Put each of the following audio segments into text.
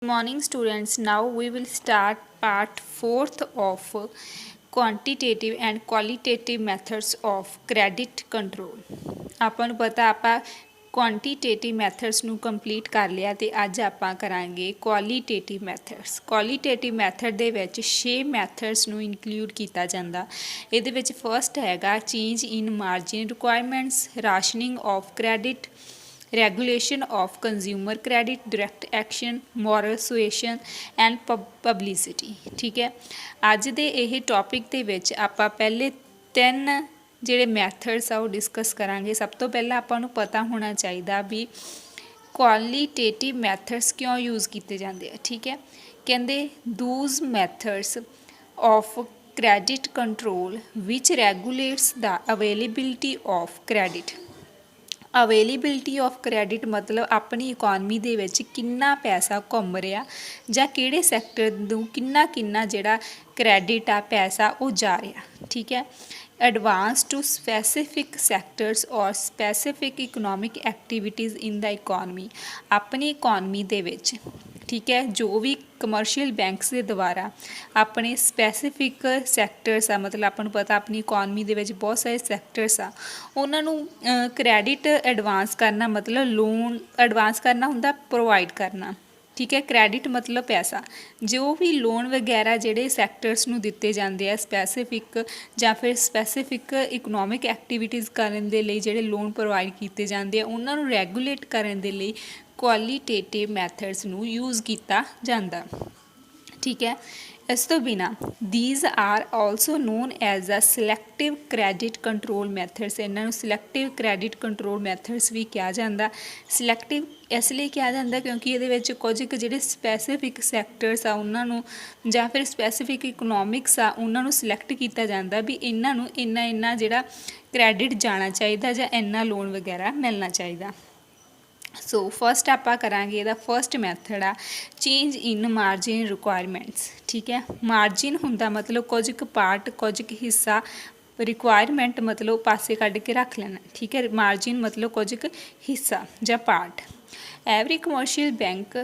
Morning students, now we will start part 4th of quantitative and qualitative methods of credit control। ਆਪਾਂ ਨੂੰ ਪਤਾ ਆਪਾਂ quantitative methods ਨੂੰ complete ਕਰ ਲਿਆ ਤੇ ਅੱਜ ਆਪਾਂ ਕਰਾਂਗੇ ਕੁਆਲੀਟੇਟਿਵ ਮੈਥਡਸ। ਕੁਆਲੀਟੇਟਿਵ ਮੈਥਡ ਦੇ ਵਿੱਚ 6 ਮੈਥਡਸ ਨੂੰ ਇਨਕਲੂਡ ਕੀਤਾ ਜਾਂਦਾ। ਇਹਦੇ ਵਿੱਚ ਫਰਸਟ ਹੈਗਾ change in margin requirements, rationing of credit, regulation of consumer credit, direct action, moral suasion and publicity. ਠੀਕ ਹੈ, ਅੱਜ ਦੇ ਇਹ ਟੌਪਿਕ ਦੇ ਵਿੱਚ ਆਪਾਂ ਪਹਿਲੇ 3 ਜਿਹੜੇ ਮੈਥਡਸ ਆ ਉਹ ਡਿਸਕਸ ਕਰਾਂਗੇ। ਸਭ ਤੋਂ ਪਹਿਲਾਂ ਆਪਾਂ ਨੂੰ ਪਤਾ ਹੋਣਾ ਚਾਹੀਦਾ ਵੀ ਕੁਆਲੀਟੇਟਿਵ ਮੈਥਡਸ ਕਿਉਂ ਯੂਜ਼ ਕੀਤੇ ਜਾਂਦੇ ਆ। ਠੀਕ ਹੈ, ਕਹਿੰਦੇ those methods of credit control which regulates the availability of credit। Availability of credit ਮਤਲਬ ਆਪਣੀ ਇਕੋਨਮੀ ਦੇ ਵਿੱਚ ਕਿੰਨਾ ਪੈਸਾ ਘੁੰਮ ਰਿਹਾ ਜਾਂ ਕਿਹੜੇ ਸੈਕਟਰ ਨੂੰ ਕਿੰਨਾ ਜਿਹੜਾ ਕ੍ਰੈਡਿਟ ਆ ਪੈਸਾ ਉਹ ਜਾ ਰਿਹਾ। ਠੀਕ ਹੈ, ਐਡਵਾਂਸ ਟੂ ਸਪੈਸੀਫਿਕ ਸੈਕਟਰਸ ਔਰ ਸਪੈਸੀਫਿਕ ਇਕਨੋਮਿਕ ਐਕਟੀਵਿਟੀਜ਼ ਇਨ ਦਾ ਇਕੋਨਮੀ, ਆਪਣੀ ਇਕੋਨਮੀ ਦੇ ਵਿੱਚ। ਠੀਕ ਹੈ, ਜੋ ਵੀ ਕਮਰਸ਼ੀਅਲ ਬੈਂਕਸ ਦੇ ਦੁਆਰਾ ਆਪਣੇ ਸਪੈਸੀਫਿਕ ਸੈਕਟਰਸ ਆ, ਮਤਲਬ ਆਪਾਂ ਨੂੰ ਪਤਾ ਆਪਣੀ ਇਕੋਨਮੀ ਦੇ ਵਿੱਚ ਬਹੁਤ ਸਾਰੇ ਸੈਕਟਰਸ ਆ, ਉਹਨਾਂ ਨੂੰ ਕ੍ਰੈਡਿਟ ਐਡਵਾਂਸ ਕਰਨਾ ਮਤਲਬ ਲੋਨ ਐਡਵਾਂਸ ਕਰਨਾ ਹੁੰਦਾ, ਪ੍ਰੋਵਾਈਡ ਕਰਨਾ। ਠੀਕ ਹੈ, ਕ੍ਰੈਡਿਟ ਮਤਲਬ ਪੈਸਾ। ਜੋ ਵੀ ਲੋਨ ਵਗੈਰਾ ਜਿਹੜੇ ਸੈਕਟਰਸ ਨੂੰ ਦਿੱਤੇ ਜਾਂਦੇ ਆ ਸਪੈਸੀਫਿਕ ਜਾਂ ਫਿਰ ਸਪੈਸੀਫਿਕ ਇਕਨੋਮਿਕ ਐਕਟੀਵਿਟੀਜ਼ ਕਰਨ ਦੇ ਲਈ ਜਿਹੜੇ ਲੋਨ ਪ੍ਰੋਵਾਈਡ ਕੀਤੇ ਜਾਂਦੇ ਆ, ਉਹਨਾਂ ਨੂੰ ਰੈਗੂਲੇਟ ਕਰਨ ਦੇ ਲਈ ਕੁਆਲੀਟੇਟਿਵ ਮੈਥਡਸ ਨੂੰ ਯੂਜ਼ ਕੀਤਾ ਜਾਂਦਾ। ਠੀਕ ਹੈ, ਇਸ ਤੋਂ ਬਿਨਾਂ these are also known as a selective credit control methods. ਇਹਨਾਂ ਨੂੰ ਸਿਲੈਕਟਿਵ ਕ੍ਰੈਡਿਟ ਕੰਟਰੋਲ ਮੈਥਡਸ ਵੀ ਕਿਹਾ ਜਾਂਦਾ। ਸਿਲੈਕਟਿਵ ਇਸ ਲਈ ਕਿਹਾ ਜਾਂਦਾ ਕਿਉਂਕਿ ਇਹਦੇ ਵਿੱਚ ਕੁਝ ਕੁ ਜਿਹੜੇ ਸਪੈਸੀਫਿਕ ਸੈਕਟਰਸ ਆ ਉਹਨਾਂ ਨੂੰ ਜਾਂ ਫਿਰ ਸਪੈਸੀਫਿਕ ਇਕਨੋਮਿਕਸ ਆ ਉਹਨਾਂ ਨੂੰ ਸਿਲੈਕਟ ਕੀਤਾ ਜਾਂਦਾ ਵੀ ਇਹਨਾਂ ਨੂੰ ਇੰਨਾ ਜਿਹੜਾ ਕ੍ਰੈਡਿਟ ਜਾਣਾ ਚਾਹੀਦਾ ਜਾਂ ਇੰਨਾ ਲੋਨ ਵਗੈਰਾ ਮਿਲਣਾ ਚਾਹੀਦਾ। ਸੋ ਫਸਟ ਆਪਾਂ ਕਰਾਂਗੇ ਇਹਦਾ ਫਸਟ ਮੈਥਡ ਆ ਚੇਂਜ ਇਨ ਮਾਰਜਿਨ ਰਿਕੁਆਇਰਮੈਂਟਸ। ਠੀਕ ਹੈ, ਮਾਰਜਿਨ ਹੁੰਦਾ ਮਤਲਬ ਕੁਝ ਕੁ ਪਾਰਟ, ਕੁਝ ਕੁ ਹਿੱਸਾ, ਰਿਕੁਆਇਰਮੈਂਟ ਮਤਲਬ ਪਾਸੇ ਕੱਢ ਕੇ ਰੱਖ ਲੈਣਾ। ਠੀਕ ਹੈ, ਮਾਰਜਿਨ ਮਤਲਬ ਕੁਝ ਕੁ ਹਿੱਸਾ ਜਾਂ part. Every commercial bank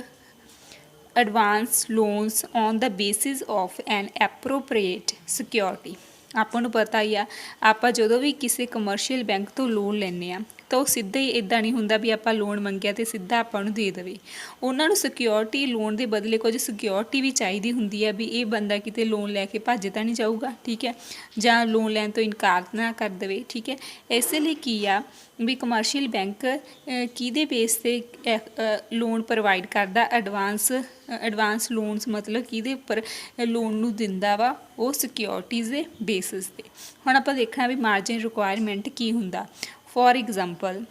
advance loans on the basis of N appropriate security. ਆਪਾਂ ਨੂੰ ਪਤਾ ਹੀ ਆ, ਆਪਾਂ ਜਦੋਂ ਵੀ ਕਿਸੇ ਕਮਰਸ਼ੀਅਲ ਬੈਂਕ ਤੋਂ ਲੋਨ ਲੈਂਦੇ ਹਾਂ ਤਾਂ ਉਹ ਸਿੱਧਾ ਹੀ ਇੱਦਾਂ ਨਹੀਂ ਹੁੰਦਾ ਵੀ ਆਪਾਂ ਲੋਨ ਮੰਗਿਆ ਅਤੇ ਸਿੱਧਾ ਆਪਾਂ ਨੂੰ ਦੇ ਦੇਵੇ। ਉਹਨਾਂ ਨੂੰ ਸਿਕਿਉਰਿਟੀ ਲੋਨ ਦੇ ਬਦਲੇ ਕੁਝ ਸਿਕਿਉਰਿਟੀ ਵੀ ਚਾਹੀਦੀ ਹੁੰਦੀ ਹੈ ਵੀ ਇਹ ਬੰਦਾ ਕਿਤੇ ਲੋਨ ਲੈ ਕੇ ਭੱਜ ਤਾਂ ਨਹੀਂ ਜਾਊਗਾ। ਠੀਕ ਹੈ, ਜਾਂ ਲੋਨ ਲੈਣ ਤੋਂ ਇਨਕਾਰ ਨਾ ਕਰ ਦੇਵੇ। ਠੀਕ ਹੈ, ਇਸੇ ਲਈ ਕੀ ਆ ਵੀ ਕਮਰਸ਼ੀਅਲ ਬੈਂਕ ਕਿਹਦੇ ਬੇਸ 'ਤੇ ਲੋਨ ਪ੍ਰੋਵਾਈਡ ਕਰਦਾ, ਐਡਵਾਂਸ ਲੋਨਸ ਮਤਲਬ ਕਿਹਦੇ ਉੱਪਰ ਲੋਨ ਨੂੰ ਦਿੰਦਾ ਵਾ, ਉਹ ਸਿਕਿਉਰਿਟੀਜ਼ ਦੇ ਬੇਸਿਸ 'ਤੇ। ਹੁਣ ਆਪਾਂ ਦੇਖਣਾ ਵੀ ਮਾਰਜਿਨ ਰਿਕੁਆਇਰਮੈਂਟ ਕੀ ਹੁੰਦਾ। ਫੋਰ ਐਗਜ਼ਾਮਪਲ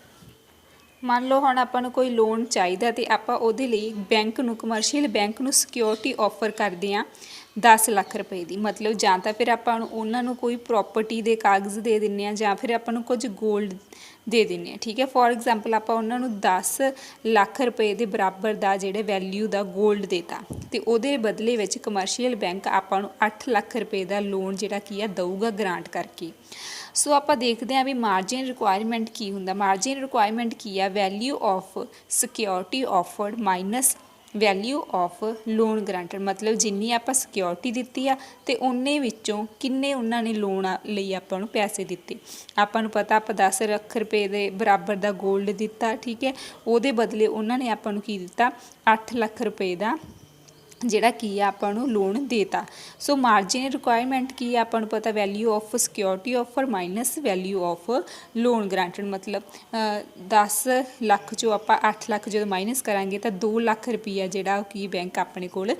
ਮੰਨ ਲਓ ਹੁਣ ਆਪਾਂ ਨੂੰ ਕੋਈ ਲੋਨ ਚਾਹੀਦਾ ਅਤੇ ਆਪਾਂ ਉਹਦੇ ਲਈ ਬੈਂਕ ਨੂੰ ਕਮਰਸ਼ੀਅਲ ਬੈਂਕ ਨੂੰ ਸਿਕਿਉਰਿਟੀ ਆਫਰ ਕਰਦੇ ਹਾਂ 10 ਲੱਖ ਰੁਪਏ ਦੀ। ਮਤਲਬ ਜਾਂ ਤਾਂ ਫਿਰ ਆਪਾਂ ਨੂੰ ਉਹਨਾਂ ਨੂੰ ਕੋਈ ਪ੍ਰੋਪਰਟੀ ਦੇ ਕਾਗਜ਼ ਦੇ ਦਿੰਦੇ ਹਾਂ ਜਾਂ ਫਿਰ ਆਪਾਂ ਨੂੰ ਕੁਝ ਗੋਲਡ ਦੇ ਦਿੰਦੇ ਹਾਂ। ਠੀਕ ਹੈ, ਫੋਰ ਐਗਜ਼ਾਮਪਲ ਆਪਾਂ ਉਹਨਾਂ ਨੂੰ 10 ਲੱਖ ਰੁਪਏ ਦੇ ਬਰਾਬਰ ਦਾ ਜਿਹੜੇ ਵੈਲਿਊ ਦਾ ਗੋਲਡ ਦੇਤਾ ਅਤੇ ਉਹਦੇ ਬਦਲੇ ਵਿੱਚ ਕਮਰਸ਼ੀਅਲ ਬੈਂਕ ਆਪਾਂ ਨੂੰ 8 ਲੱਖ ਰੁਪਏ ਦਾ ਲੋਨ ਜਿਹੜਾ ਕੀ ਆ ਦਊਗਾ ਗਰਾਂਟ ਕਰਕੇ। ਸੋ ਆਪਾਂ ਦੇਖਦੇ ਹਾਂ ਵੀ ਮਾਰਜਿਨ ਰਿਕੁਆਇਰਮੈਂਟ ਕੀ ਹੁੰਦਾ। ਮਾਰਜਿਨ ਰਿਕੁਆਇਰਮੈਂਟ ਕੀ ਆ, value of security offered minus value of loan granted. ਮਤਲਬ ਜਿੰਨੀ ਆਪਾਂ ਸਿਕਿਉਰਿਟੀ ਦਿੱਤੀ ਆ ਅਤੇ ਉਨੇ ਵਿੱਚੋਂ ਕਿੰਨੇ ਉਹਨਾਂ ਨੇ ਲੋਨ ਲਈ ਆਪਾਂ ਨੂੰ ਪੈਸੇ ਦਿੱਤੇ। ਆਪਾਂ ਨੂੰ ਪਤਾ ਆਪਾਂ 10 ਲੱਖ ਰੁਪਏ ਦੇ ਬਰਾਬਰ ਦਾ ਗੋਲਡ ਦਿੱਤਾ। ਠੀਕ ਹੈ, ਉਹਦੇ ਬਦਲੇ ਉਹਨਾਂ ਨੇ ਆਪਾਂ ਨੂੰ ਕੀ ਦਿੱਤਾ, 8 ਲੱਖ ਰੁਪਏ ਦਾ ਜਿਹੜਾ ਕੀ ਆ ਆਪਾਂ ਨੂੰ ਲੋਨ ਦੇਤਾ। ਸੋ ਮਾਰਜਿਨ ਰਿਕੁਆਇਰਮੈਂਟ ਕੀ ਆ, ਆਪਾਂ ਨੂੰ ਪਤਾ value of security offer minus value of loan granted. ਮਤਲਬ 10 ਲੱਖ 'ਚੋਂ ਆਪਾਂ 8 ਲੱਖ ਜਦੋਂ ਮਾਈਨਸ ਕਰਾਂਗੇ ਤਾਂ 2 ਲੱਖ ਰੁਪਈਆ ਜਿਹੜਾ ਕੀ ਬੈਂਕ ਆਪਣੇ ਕੋਲ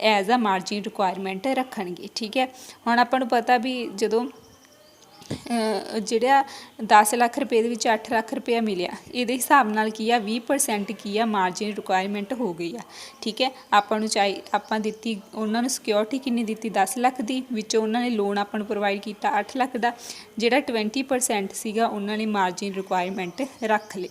ਐਜ਼ ਆ ਮਾਰਜਿਨ ਰਿਕੁਆਇਰਮੈਂਟ ਰੱਖਣਗੇ। ਠੀਕ ਹੈ, ਹੁਣ ਆਪਾਂ ਨੂੰ ਪਤਾ ਵੀ ਜਦੋਂ ਜਿਹੜਾ 10 ਲੱਖ ਰੁਪਏ ਦੇ ਵਿੱਚ 8 ਲੱਖ ਰੁਪਇਆ ਮਿਲਿਆ, ਇਹਦੇ ਹਿਸਾਬ ਨਾਲ ਕੀ ਆ 20% ਕੀ ਆ ਮਾਰਜਿਨ ਰਿਕੁਆਇਰਮੈਂਟ ਹੋ ਗਈ ਆ। ਠੀਕ ਹੈ, ਆਪਾਂ ਨੂੰ ਆਪਾਂ ਦਿੱਤੀ ਉਹਨਾਂ ਨੂੰ ਸਿਕਿਉਰਿਟੀ ਕਿੰਨੀ ਦਿੱਤੀ, 10 ਲੱਖ ਦੀ, ਵਿੱਚੋਂ ਉਹਨਾਂ ਨੇ ਲੋਨ ਆਪਾਂ ਨੂੰ ਪ੍ਰੋਵਾਈਡ ਕੀਤਾ 8 ਲੱਖ ਦਾ, ਜਿਹੜਾ 20% ਸੀਗਾ ਉਹਨਾਂ ਨੇ ਮਾਰਜਿਨ ਰਿਕੁਆਇਰਮੈਂਟ ਰੱਖ ਲਈ।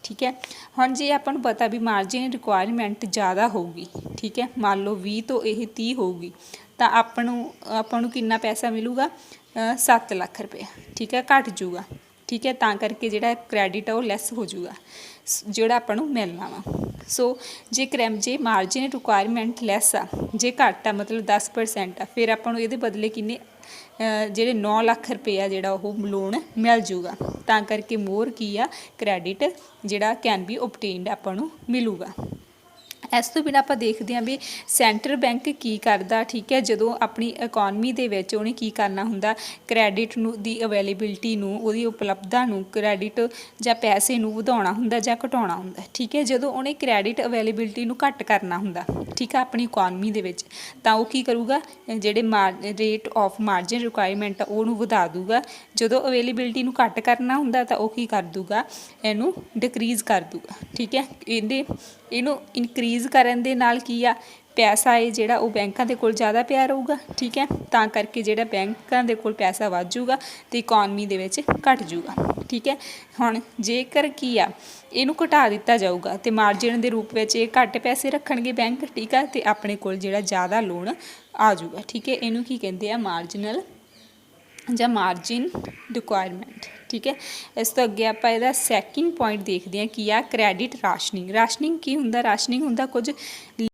ਠੀਕ ਹੈ, ਹੁਣ ਜੇ ਆਪਾਂ ਨੂੰ ਪਤਾ ਵੀ ਮਾਰਜਿਨ ਰਿਕੁਆਇਰਮੈਂਟ ਜ਼ਿਆਦਾ ਹੋਊਗੀ, ਠੀਕ ਹੈ, ਮੰਨ ਲਓ 20 ਤੋਂ ਇਹ 30 ਹੋਊਗੀ ਤਾਂ ਆਪਾਂ ਨੂੰ ਕਿੰਨਾ ਪੈਸਾ ਮਿਲੂਗਾ, 7 ਲੱਖ ਰੁਪਏ। ਠੀਕ ਹੈ, ਘੱਟ ਜੂਗਾ। ਠੀਕ ਹੈ, ਤਾਂ ਕਰਕੇ ਜਿਹੜਾ ਕ੍ਰੈਡਿਟ ਆ ਉਹ ਲੈਸ ਹੋ ਜੂਗਾ। ਜਿਹੜਾ ਆਪਾਂ ਨੂੰ ਮਿਲਣਾ ਵਾ। ਸੋ ਜੇ ਮਾਰਜਿਨ ਰਿਕੁਆਇਰਮੈਂਟ ਲੈਸ ਆ, ਜੇ ਘੱਟ ਆ ਮਤਲਬ 10% ਆ, ਫਿਰ ਆਪਾਂ ਨੂੰ ਇਹਦੇ ਬਦਲੇ ਕਿੰਨੇ ਜਿਹੜੇ 9 ਲੱਖ ਰੁਪਏ ਆ ਜਿਹੜਾ ਉਹ ਲੋਨ ਮਿਲ ਜੂਗਾ। ਤਾਂ ਕਰਕੇ ਮੋਰ ਕੀ ਆ ਕ੍ਰੈਡਿਟ ਜਿਹੜਾ ਕੈਨ ਬੀ ਓਬਟੇਨਡ ਆਪਾਂ ਨੂੰ ਮਿਲੂਗਾ। ਇਸ ਤੋਂ ਬਿਨਾਂ ਆਪਾਂ ਦੇਖਦੇ ਹਾਂ ਵੀ ਸੈਂਟਰਲ ਬੈਂਕ ਕੀ ਕਰਦਾ, ਠੀਕ ਹੈ। ਜਦੋਂ ਆਪਣੀ ਇਕੋਨਮੀ ਦੇ ਵਿੱਚ ਉਹਨੇ ਕੀ ਕਰਨਾ ਹੁੰਦਾ, ਕ੍ਰੈਡਿਟ ਨੂੰ ਦੀ ਅਵੇਲੇਬਿਲਿਟੀ ਨੂੰ, ਉਹਦੀ ਉਪਲਬਧਤਾ ਨੂੰ, ਕ੍ਰੈਡਿਟ ਜਾਂ ਪੈਸੇ ਨੂੰ ਵਧਾਉਣਾ ਹੁੰਦਾ ਜਾਂ ਘਟਾਉਣਾ ਹੁੰਦਾ, ਠੀਕ ਹੈ। ਜਦੋਂ ਉਹਨੇ ਕ੍ਰੈਡਿਟ ਅਵੇਲੇਬਿਲਿਟੀ ਨੂੰ ਘੱਟ ਕਰਨਾ ਹੁੰਦਾ, ਠੀਕ ਆ, ਆਪਣੀ ਇਕੋਨਮੀ ਦੇ ਵਿੱਚ, ਤਾਂ ਉਹ ਕੀ ਕਰੂਗਾ, ਜਿਹੜੇ ਰੇਟ ਆਫ ਮਾਰਜਿਨ ਰਿਕੁਆਇਰਮੈਂਟ ਆ ਉਹਨੂੰ ਵਧਾ ਦੂਗਾ। ਜਦੋਂ ਅਵੇਲੇਬਿਲਿਟੀ ਨੂੰ ਘੱਟ ਕਰਨਾ ਹੁੰਦਾ ਤਾਂ ਉਹ ਕੀ ਕਰ ਦੂਗਾ, ਇਹਨੂੰ ਡਿਕਰੀਜ਼ ਕਰ ਦੂਗਾ, ਠੀਕ ਹੈ। ਇਹਨੂੰ ਇਨਕਰੀਜ਼ ਕਰਨ ਦੇ ਨਾਲ ਕੀ ਆ, ਪੈਸਾ ਹੈ ਜਿਹੜਾ ਉਹ ਬੈਂਕਾਂ ਦੇ ਕੋਲ ਜ਼ਿਆਦਾ ਪਿਆ ਰਹੂਗਾ, ਠੀਕ ਹੈ। ਤਾਂ ਕਰਕੇ ਜਿਹੜਾ ਬੈਂਕਾਂ ਦੇ ਕੋਲ ਪੈਸਾ ਵੱਧ ਜੂਗਾ ਅਤੇ ਇਕੋਨਮੀ ਦੇ ਵਿੱਚ ਘੱਟ ਜੂਗਾ, ਠੀਕ ਹੈ। ਹੁਣ ਜੇਕਰ ਕੀ ਆ ਇਹਨੂੰ ਘਟਾ ਦਿੱਤਾ ਜਾਊਗਾ ਅਤੇ ਮਾਰਜਿਨ ਦੇ ਰੂਪ ਵਿੱਚ ਇਹ ਘੱਟ ਪੈਸੇ ਰੱਖਣਗੇ ਬੈਂਕ, ਠੀਕ ਆ, ਅਤੇ ਆਪਣੇ ਕੋਲ ਜਿਹੜਾ ਜ਼ਿਆਦਾ ਲੋਨ ਆ ਜੂਗਾ, ਠੀਕ ਹੈ। ਇਹਨੂੰ ਕੀ ਕਹਿੰਦੇ ਆ, ਮਾਰਜਿਨਲ ਜਾਂ ਮਾਰਜਿਨ ਰਿਕੁਆਇਰਮੈਂਟ, ਠੀਕ ਹੈ। ਇਸ ਤੋਂ ਅੱਗੇ ਆਪਾਂ ਇਹਦਾ ਸੈਕਿੰਡ ਪੁਆਇੰਟ ਦੇਖਦੇ ਹਾਂ ਕੀ ਆ, ਕ੍ਰੈਡਿਟ ਰਾਸ਼ਨਿੰਗ। ਰਾਸ਼ਨਿੰਗ ਕੀ ਹੁੰਦਾ, ਰਾਸ਼ਨਿੰਗ ਹੁੰਦਾ ਕੁਝ